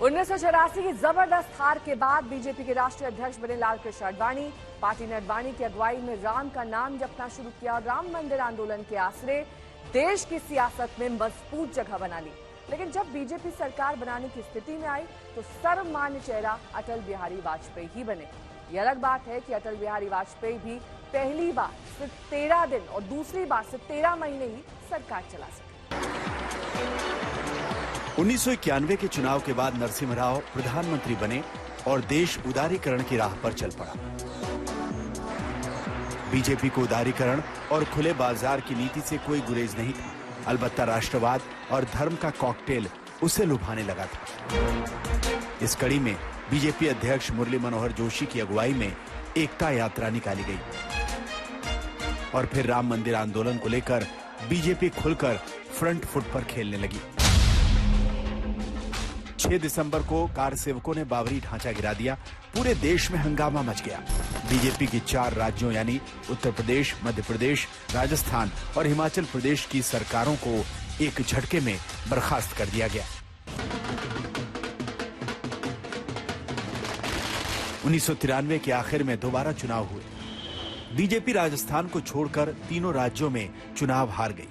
1984 की जबरदस्त हार के बाद बीजेपी के राष्ट्रीय अध्यक्ष बने लालकृष्ण आडवाणी। पार्टी ने आडवाणी की अगुवाई में राम का नाम जपना शुरू किया। राम मंदिर आंदोलन के आसरे देश की सियासत में मजबूत जगह बना ली। लेकिन जब बीजेपी सरकार बनाने की स्थिति में आई तो सर्वमान्य चेहरा अटल बिहारी वाजपेयी ही बने। ये अलग बात है कि अटल बिहारी वाजपेयी भी पहली बार सिर्फ 13 दिन और दूसरी बार सिर्फ 13 महीने ही सरकार चला सके। 1991 के चुनाव के बाद नरसिम्हा राव प्रधानमंत्री बने और देश उदारीकरण की राह पर चल पड़ा। बीजेपी को उदारीकरण और खुले बाजार की नीति से कोई गुरेज नहीं था, अलबत्ता राष्ट्रवाद और धर्म का कॉकटेल उसे लुभाने लगा था। इस कड़ी में बीजेपी अध्यक्ष मुरली मनोहर जोशी की अगुवाई में एकता यात्रा निकाली गई और फिर राम मंदिर आंदोलन को लेकर बीजेपी खुलकर फ्रंट फुट पर खेलने लगी। 6 दिसंबर को कार सेवकों ने बाबरी ढांचा गिरा दिया। पूरे देश में हंगामा मच गया। बीजेपी की 4 राज्यों यानी उत्तर प्रदेश, मध्य प्रदेश, राजस्थान और हिमाचल प्रदेश की सरकारों को एक झटके में बर्खास्त कर दिया गया। 1993 के आखिर में दोबारा चुनाव हुए। बीजेपी राजस्थान को छोड़कर तीनों राज्यों में चुनाव हार गई।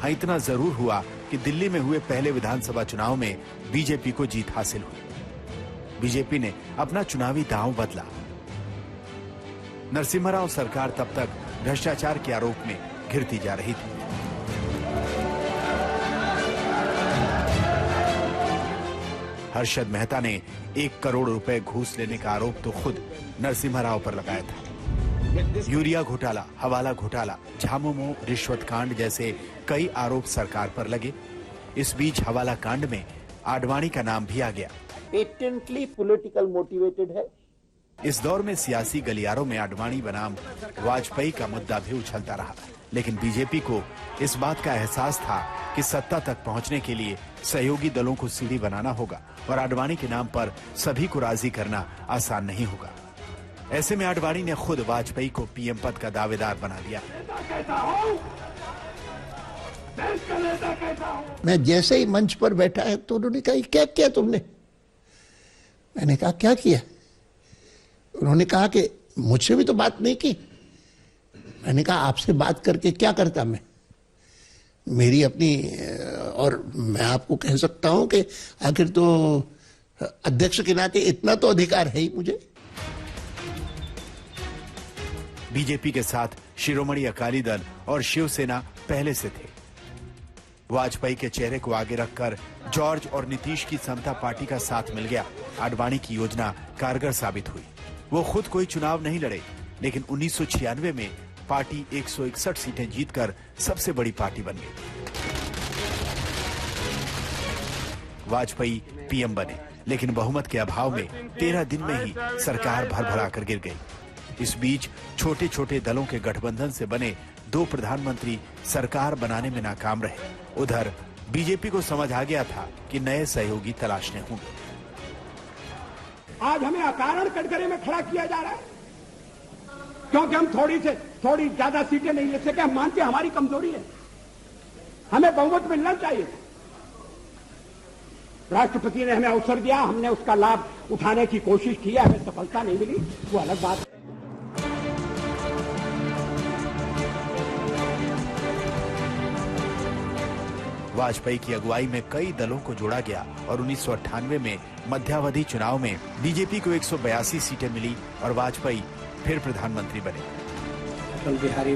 हाँ, इतना जरूर हुआ कि दिल्ली में हुए पहले विधानसभा चुनाव में बीजेपी को जीत हासिल हुई। बीजेपी ने अपना चुनावी दांव बदला। नरसिम्हा राव सरकार तब तक भ्रष्टाचार के आरोप में घिरती जा रही थी। हर्षद मेहता ने 1 करोड़ रुपए घूस लेने का आरोप तो खुद नरसिम्हा राव पर लगाया था। यूरिया घोटाला, हवाला घोटाला, झामुमो रिश्वत कांड जैसे कई आरोप सरकार पर लगे। इस बीच हवाला कांड में आडवाणी का नाम भी आ गया। पेटेंटली पॉलिटिकल मोटिवेटेड है। इस दौर में सियासी गलियारों में आडवाणी बनाम वाजपेयी का मुद्दा भी उछलता रहा, लेकिन बीजेपी को इस बात का एहसास था कि सत्ता तक पहुंचने के लिए सहयोगी दलों को सीढ़ी बनाना होगा और आडवाणी के नाम पर सभी को राजी करना आसान नहीं होगा। ऐसे में आडवाणी ने खुद वाजपेयी को पीएम पद का दावेदार बना दिया। मैं जैसे ही मंच पर बैठा है तो उन्होंने कहा, क्या किया तुमने? मैंने कहा, क्या किया? उन्होंने कहा कि मुझसे भी तो बात नहीं की। मैंने कहा, आपसे बात करके क्या करता मैं? मेरी अपनी, और मैं आपको कह सकता हूं कि आखिर तो अध्यक्ष के नाते इतना तो अधिकार है ही मुझे। बीजेपी के साथ शिरोमणि अकाली दल और शिवसेना पहले से थे। वाजपेयी के चेहरे को आगे रखकर जॉर्ज और नीतीश की समता पार्टी का साथ मिल गया। आडवाणी की योजना कारगर साबित हुई। वो खुद कोई चुनाव नहीं लड़े, लेकिन 1996 में पार्टी 161 सीटें जीतकर सबसे बड़ी पार्टी बन गई। वाजपेयी पीएम बने, लेकिन बहुमत के अभाव में 13 दिन में ही सरकार भरभरा कर गिर गई। इस बीच छोटे छोटे दलों के गठबंधन से बने 2 प्रधानमंत्री सरकार बनाने में नाकाम रहे। उधर बीजेपी को समझ आ गया था कि नए सहयोगी तलाशने होंगे। आज हमें अकारण कटघरे में खड़ा किया जा रहा है क्योंकि हम थोड़ी ज्यादा सीटें नहीं ले सके। हम मानते हैं हमारी कमजोरी है, हमें बहुमत मिलना चाहिए। राष्ट्रपति ने हमें अवसर दिया, हमने उसका लाभ उठाने की कोशिश की, हमें सफलता नहीं मिली, वो अलग बात है। वाजपेयी की अगुवाई में कई दलों को जोड़ा गया और 1998 में मध्यावधि चुनाव में बीजेपी को 182 सीटें मिली और वाजपेयी फिर प्रधानमंत्री बने। अटल बिहारी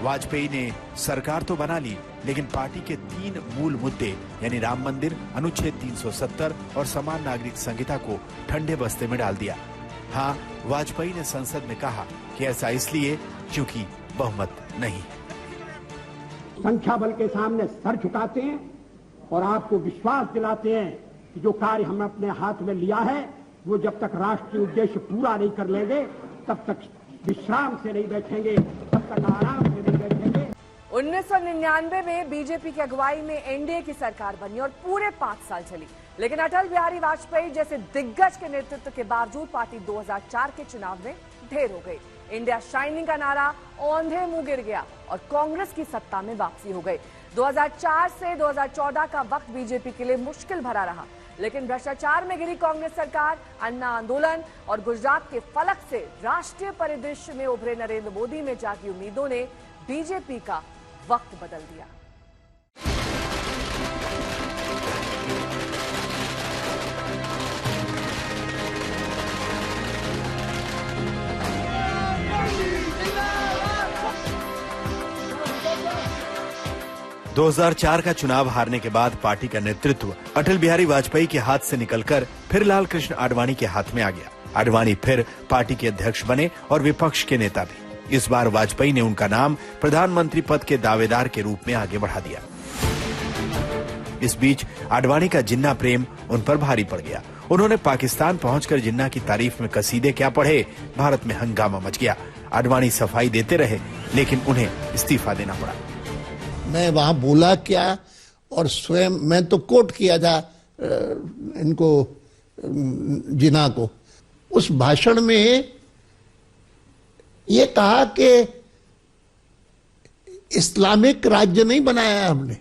वाजपेयी ने सरकार तो बना ली, लेकिन पार्टी के 3 मूल मुद्दे यानी राम मंदिर, अनुच्छेद 370 और समान नागरिक संहिता को ठंडे बस्ते में डाल दिया। हाँ, वाजपेयी ने संसद में कहा कि ऐसा इसलिए क्योंकि बहुमत नहीं। संख्या बल के सामने सर झुकाते हैं और आपको विश्वास दिलाते हैं कि जो कार्य हमने अपने हाथ में लिया है वो जब तक राष्ट्रीय उद्देश्य पूरा नहीं कर लेंगे तब तक विश्राम से नहीं बैठेंगे, तब तक आराम से नहीं बैठेंगे। 1999 में बीजेपी की अगुवाई में एनडीए की सरकार बनी और पूरे 5 साल चली, लेकिन अटल बिहारी वाजपेयी जैसे दिग्गज के नेतृत्व के बावजूद पार्टी 2004 के चुनाव में ढेर हो गई। इंडिया शाइनिंग का नारा औंधे मुंह गिर गया और कांग्रेस की सत्ता में वापसी हो गई। 2004 से 2014 का वक्त बीजेपी के लिए मुश्किल भरा रहा, लेकिन भ्रष्टाचार में घिरी कांग्रेस सरकार, अन्ना आंदोलन और गुजरात के फलक से राष्ट्रीय परिदृश्य में उभरे नरेंद्र मोदी में जागी उम्मीदों ने बीजेपी का वक्त बदल दिया। – 2004 का चुनाव हारने के बाद पार्टी का नेतृत्व अटल बिहारी वाजपेयी के हाथ से निकलकर फिर लाल कृष्ण आडवाणी के हाथ में आ गया। आडवाणी फिर पार्टी के अध्यक्ष बने और विपक्ष के नेता भी। इस बार वाजपेयी ने उनका नाम प्रधानमंत्री पद के दावेदार के रूप में आगे बढ़ा दिया। इस बीच आडवाणी का जिन्ना प्रेम उन पर भारी पड़ गया। उन्होंने पाकिस्तान पहुंचकर जिन्ना की तारीफ में कसीदे क्या पढ़े, भारत में हंगामा मच गया। आडवाणी सफाई देते रहे, लेकिन उन्हें इस्तीफा देना पड़ा। मैं वहां बोला क्या और स्वयं मैं तो कोट किया था इनको, जिन्ना को। उस भाषण में ये कहा कि इस्लामिक राज्य नहीं बनाया हमने,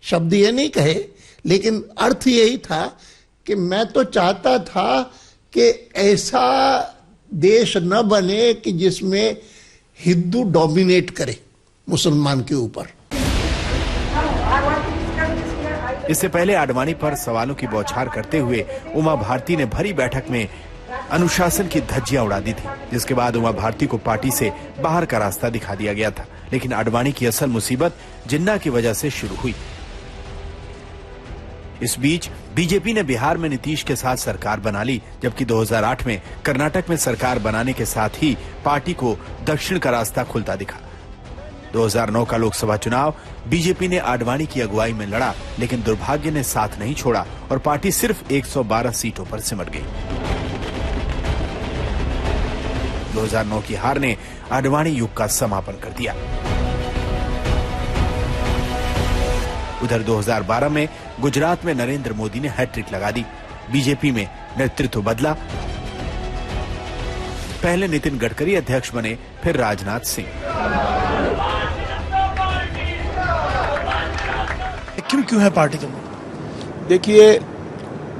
शब्द ये नहीं कहे, लेकिन अर्थ यही था कि मैं तो चाहता था कि ऐसा देश न बने कि जिसमें हिंदू डोमिनेट करे मुसलमान के ऊपर। इससे पहले आडवाणी पर सवालों की बौछार करते हुए उमा भारती ने भरी बैठक में अनुशासन की धज्जियां उड़ा दी थी, जिसके बाद उमा भारती को पार्टी से बाहर का रास्ता दिखा दिया गया था। लेकिन आडवाणी की असल मुसीबत जिन्ना की वजह से शुरू हुई। इस बीच बीजेपी ने बिहार में नीतीश के साथ सरकार बना ली, जबकि 2008 में कर्नाटक में सरकार बनाने के साथ ही पार्टी को दक्षिण का रास्ता खुलता दिखा। 2009 का लोकसभा चुनाव बीजेपी ने आडवाणी की अगुवाई में लड़ा, लेकिन दुर्भाग्य ने साथ नहीं छोड़ा और पार्टी सिर्फ 112 सीटों पर सिमट गई। 2009 की हार ने आडवाणी युग का समापन कर दिया। उधर 2012 में गुजरात में नरेंद्र मोदी ने हैट्रिक लगा दी। बीजेपी में नेतृत्व बदला। पहले नितिन गडकरी अध्यक्ष बने, फिर राजनाथ सिंह। क्यों है पार्टी के? देखिए,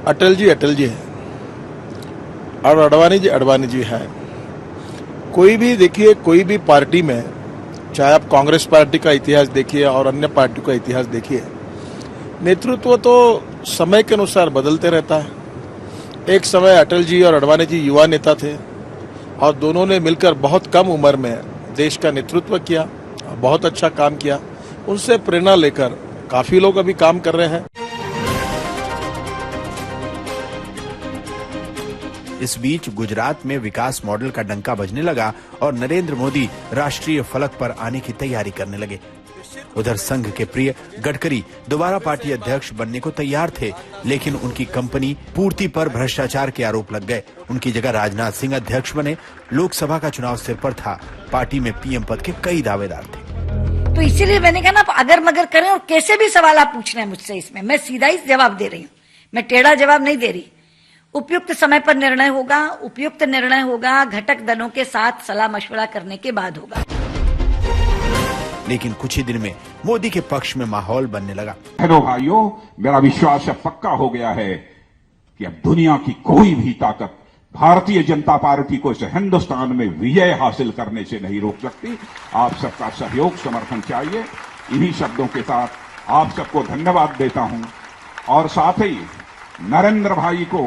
अटल जी है और अडवाणी जी है। कोई भी देखिए, कोई भी पार्टी में, चाहे आप कांग्रेस पार्टी का इतिहास देखिए और अन्य पार्टी का इतिहास देखिए, नेतृत्व तो समय के अनुसार बदलते रहता है। एक समय अटल जी और अडवाणी जी युवा नेता थे और दोनों ने मिलकर बहुत कम उम्र में देश का नेतृत्व किया, बहुत अच्छा काम किया। उनसे प्रेरणा लेकर काफी लोग अभी काम कर रहे हैं। इस बीच गुजरात में विकास मॉडल का डंका बजने लगा और नरेंद्र मोदी राष्ट्रीय फलक पर आने की तैयारी करने लगे। उधर संघ के प्रिय गडकरी दोबारा पार्टी अध्यक्ष बनने को तैयार थे, लेकिन उनकी कंपनी पूर्ति पर भ्रष्टाचार के आरोप लग गए। उनकी जगह राजनाथ सिंह अध्यक्ष बने। लोकसभा का चुनाव सिर पर था। पार्टी में पीएम पद के कई दावेदार थे। तो इसीलिए मैंने कहा ना, अगर मगर करें और कैसे भी सवाल आप पूछ रहे हैं मुझसे, इसमें मैं सीधा ही जवाब दे रही हूँ, मैं टेढ़ा जवाब नहीं दे रही। उपयुक्त समय पर निर्णय होगा, उपयुक्त निर्णय होगा, घटक दलों के साथ सलाह मशवरा करने के बाद होगा। लेकिन कुछ ही दिन में मोदी के पक्ष में माहौल बनने लगा। हेलो भाइयों, मेरा विश्वास अब पक्का हो गया है कि अब दुनिया की कोई भी ताकत भारतीय जनता पार्टी को इस हिंदुस्तान में विजय हासिल करने से नहीं रोक सकती। आप सबका सहयोग समर्थन चाहिए। इन्हीं शब्दों के साथ आप सबको धन्यवाद देता हूं और साथ ही नरेंद्र भाई को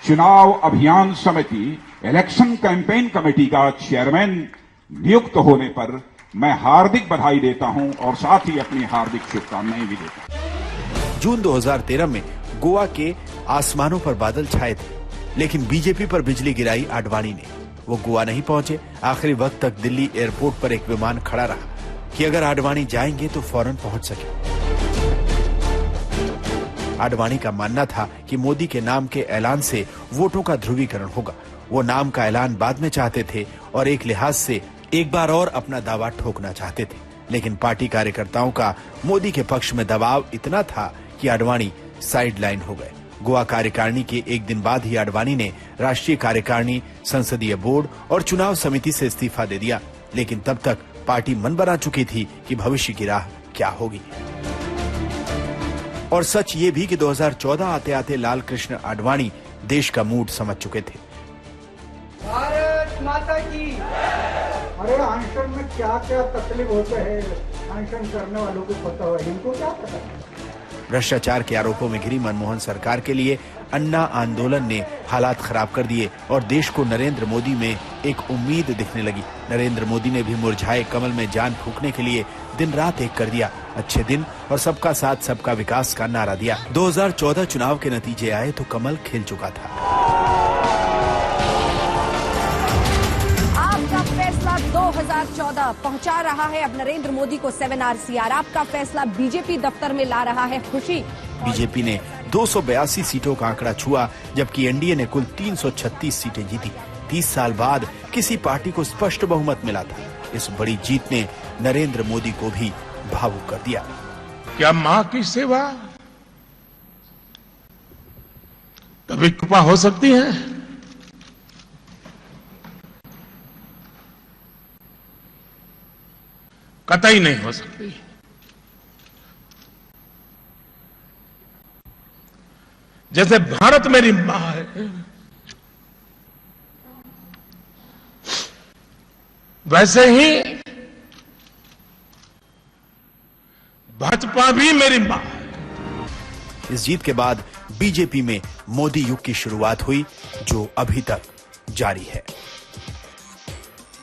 चुनाव अभियान समिति इलेक्शन कैंपेन कमेटी का चेयरमैन नियुक्त होने पर मैं हार्दिक बधाई देता हूं और साथ ही अपनी हार्दिक शुभकामनाएं भी देता हूं। जून 2013 में गोवा के आसमानों पर बादल छाए थे, लेकिन बीजेपी पर बिजली गिराई आडवाणी ने। वो गोवा नहीं पहुंचे। आखिरी वक्त तक दिल्ली एयरपोर्ट पर एक विमान खड़ा रहा कि अगर आडवाणी जाएंगे तो फौरन पहुंच सके। आडवाणी का मानना था कि मोदी के नाम के ऐलान से वोटों का ध्रुवीकरण होगा। वो नाम का ऐलान बाद में चाहते थे और एक लिहाज से एक बार और अपना दावा ठोकना चाहते थे। लेकिन पार्टी कार्यकर्ताओं का मोदी के पक्ष में दबाव इतना था कि आडवाणी साइडलाइन हो गए। गोवा कार्यकारिणी के एक दिन बाद ही आडवाणी ने राष्ट्रीय कार्यकारिणी, संसदीय बोर्ड और चुनाव समिति से इस्तीफा दे दिया। लेकिन तब तक पार्टी मन बना चुकी थी कि भविष्य की राह क्या होगी। और सच ये भी कि 2014 आते आते लाल कृष्ण आडवाणी देश का मूड समझ चुके थे। भारत माता की। अरे अनशन में क्या क्या तकलीफ होते हैं, अनशन करने वालों को पता हो, इनको क्या पता। भ्रष्टाचार के आरोपों में घिरी मनमोहन सरकार के लिए अन्ना आंदोलन ने हालात खराब कर दिए और देश को नरेंद्र मोदी में एक उम्मीद दिखने लगी। नरेंद्र मोदी ने भी मुरझाए कमल में जान फूंकने के लिए दिन रात एक कर दिया। अच्छे दिन और सबका साथ सबका विकास का नारा दिया। 2014 चुनाव के नतीजे आए तो कमल खिल चुका था। आपका फैसला 2014 पहुंचा रहा है अब नरेंद्र मोदी को 7 RCR। आपका फैसला बीजेपी दफ्तर में ला रहा है खुशी। बीजेपी ने 282 सीटों का आंकड़ा छुआ, जबकि एनडीए ने कुल 336 सीटें जीती। 30 साल बाद किसी पार्टी को स्पष्ट बहुमत मिला था। इस बड़ी जीत ने नरेंद्र मोदी को भी भावुक कर दिया। क्या मां की सेवा कभी कृपा हो सकती है? कतई नहीं हो सकती। जैसे भारत मेरी मां है, वैसे ही भाजपा भी मेरी मां है। इस जीत के बाद बीजेपी में मोदी युग की शुरुआत हुई, जो अभी तक जारी है।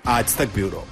आज तक ब्यूरो।